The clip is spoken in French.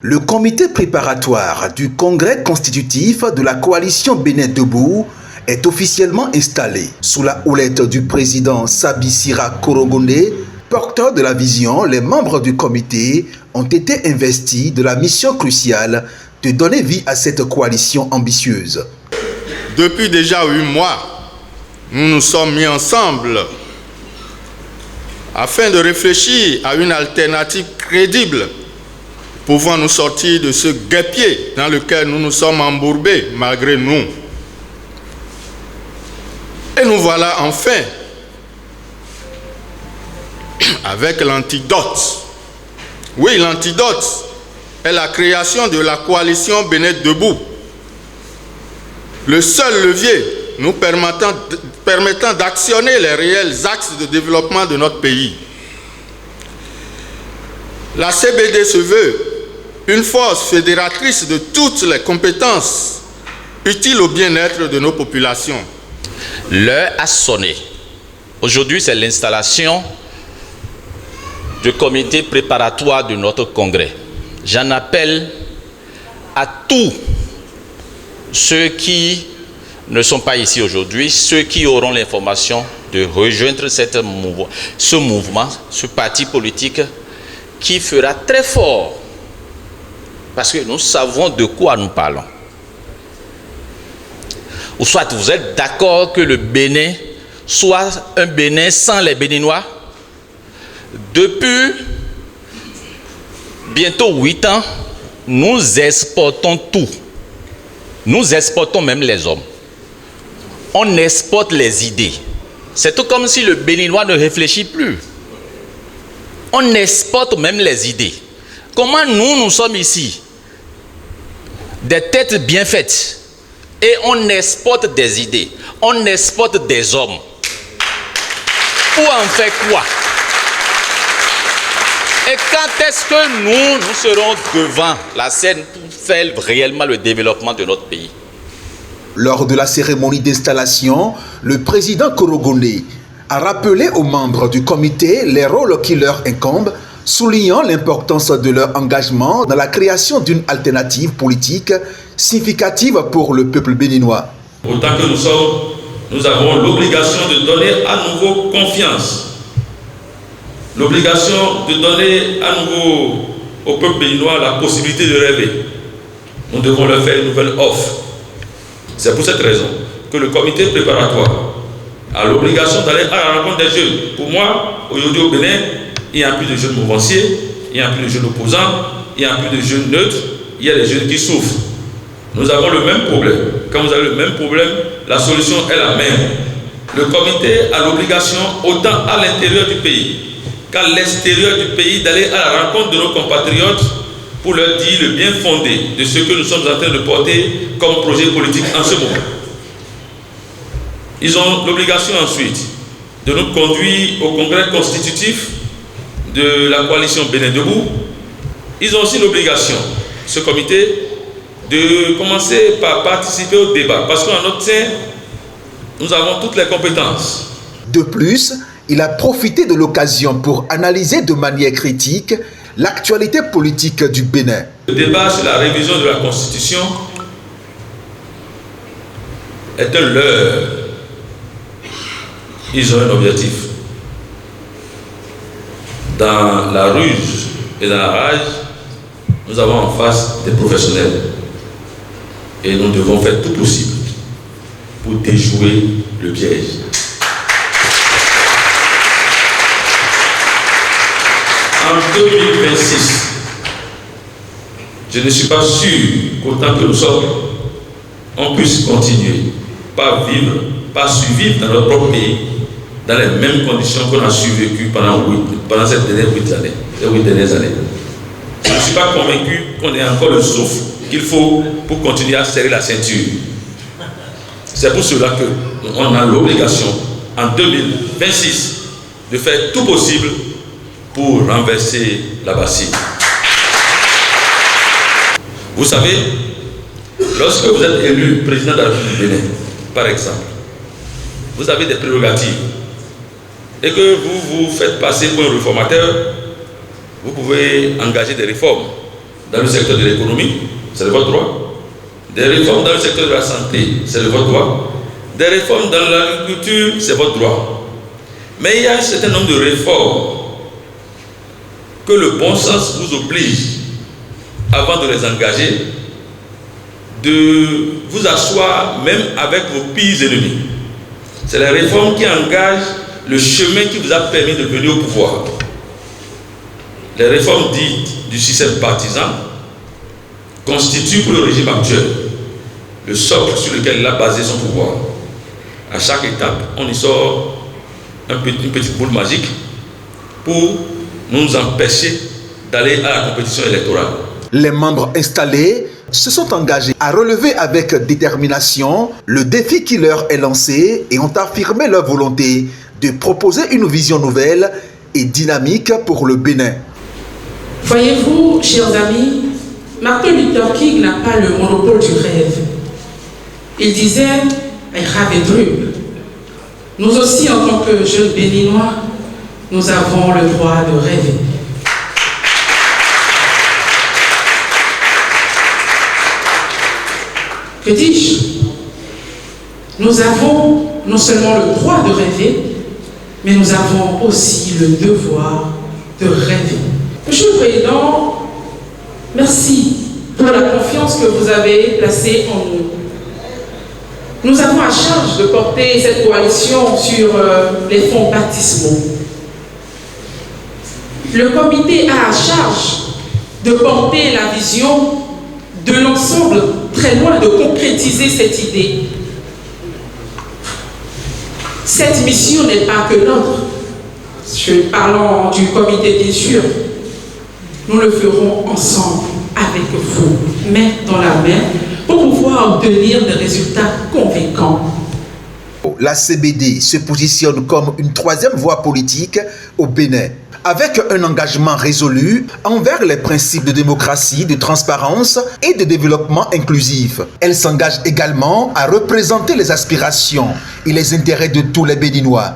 Le comité préparatoire du congrès constitutif de la coalition Bénin Debout est officiellement installé. Sous la houlette du président Sabi Sira Korogonde, porteur de la vision, les membres du comité ont été investis de la mission cruciale de donner vie à cette coalition ambitieuse. Depuis déjà 8 mois, nous nous sommes mis ensemble afin de réfléchir à une alternative crédible pouvant nous sortir de ce guêpier dans lequel nous nous sommes embourbés malgré nous. Et nous voilà enfin avec l'antidote. Oui, l'antidote est la création de la coalition Bénin Debout. Le seul levier nous permettant d'actionner les réels axes de développement de notre pays. La CBD se veut une force fédératrice de toutes les compétences utiles au bien-être de nos populations. L'heure a sonné. Aujourd'hui, c'est l'installation du comité préparatoire de notre congrès. J'en appelle à tous ceux qui ne sont pas ici aujourd'hui, ceux qui auront l'information de rejoindre ce mouvement, ce parti politique qui fera très fort, parce que nous savons de quoi nous parlons. Ou soit vous êtes d'accord que le Bénin soit un Bénin sans les Béninois. Depuis bientôt 8 ans, nous exportons tout. Nous exportons même les hommes. On exporte les idées. C'est tout comme si le Béninois ne réfléchit plus. On exporte même les idées. Comment nous sommes ici, des têtes bien faites, et on exporte des idées, on exporte des hommes. Pour en faire quoi? Et quand est-ce que nous serons devant la scène pour faire réellement le développement de notre pays? Lors de la cérémonie d'installation, le président Korogonde a rappelé aux membres du comité les rôles qui leur incombent, soulignant l'importance de leur engagement dans la création d'une alternative politique significative pour le peuple béninois. Autant que nous sommes, nous avons l'obligation de donner à nouveau confiance, l'obligation de donner à nouveau au peuple béninois la possibilité de rêver. Nous devons leur faire une nouvelle offre. C'est pour cette raison que le comité préparatoire a l'obligation d'aller à la rencontre des jeunes. Pour moi, aujourd'hui au Bénin, il n'y a plus de jeunes mouvanciers, il n'y a plus de jeunes opposants, il n'y a plus de jeunes neutres, il y a des jeunes qui souffrent. Nous avons le même problème. Quand vous avez le même problème, la solution est la même. Le comité a l'obligation, autant à l'intérieur du pays qu'à l'extérieur du pays, d'aller à la rencontre de nos compatriotes pour leur dire le bien fondé de ce que nous sommes en train de porter comme projet politique en ce moment. Ils ont l'obligation ensuite de nous conduire au congrès constitutif de la coalition Bénin Debout. Ils ont aussi l'obligation, ce comité, de commencer par participer au débat, parce qu'en notre sein, nous avons toutes les compétences. De plus, il a profité de l'occasion pour analyser de manière critique l'actualité politique du Bénin. Le débat sur la révision de la Constitution est un leurre. Ils ont un objectif. Dans la ruse et dans la rage, nous avons en face des professionnels. Et nous devons faire tout possible pour déjouer le piège. En 2026, je ne suis pas sûr qu'autant que nous sommes, on puisse continuer, pas vivre, pas survivre dans notre propre pays, dans les mêmes conditions qu'on a survécu pendant ces dernières 8 dernières années. Je ne suis pas convaincu qu'on ait encore le souffle qu'il faut pour continuer à serrer la ceinture. C'est pour cela qu'on a l'obligation, en 2026, de faire tout possible pour renverser la bassine. Vous savez, lorsque vous êtes élu président de la République du Bénin, par exemple, vous avez des prérogatives et que vous vous faites passer pour un réformateur, vous pouvez engager des réformes. dans le secteur de l'économie, c'est de votre droit. Des réformes dans le secteur de la santé, c'est de votre droit. Des réformes dans l'agriculture, c'est votre droit. Mais il y a un certain nombre de réformes que le bon sens vous oblige, avant de les engager, de vous asseoir même avec vos pires ennemis. C'est les réformes qui engagent le chemin qui vous a permis de venir au pouvoir. Les réformes dites du système partisan constituent pour le régime actuel le socle sur lequel il a basé son pouvoir. À chaque étape, on y sort une petite boule magique pour nous empêcher d'aller à la compétition électorale. Les membres installés se sont engagés à relever avec détermination le défi qui leur est lancé et ont affirmé leur volonté de proposer une vision nouvelle et dynamique pour le Bénin. Voyez-vous, chers amis, Martin Luther King n'a pas le monopole du rêve. Il disait « I have a dream ». Nous aussi, en tant que jeunes Béninois, nous avons le droit de rêver. Que dis-je? Nous avons non seulement le droit de rêver, mais nous avons aussi le devoir de rêver. Monsieur le Président, merci pour la confiance que vous avez placée en nous. Nous avons à charge de porter cette coalition sur les fonds baptismaux. Le comité a à charge de porter la vision de l'ensemble, très loin de concrétiser cette idée. Cette mission n'est pas que notre. Parlant du comité, bien sûr, nous le ferons ensemble avec vous, main dans la main, pour pouvoir obtenir des résultats convaincants. La CBD se positionne comme une troisième voie politique au Bénin, avec un engagement résolu envers les principes de démocratie, de transparence et de développement inclusif. Elle s'engage également à représenter les aspirations et les intérêts de tous les Béninois.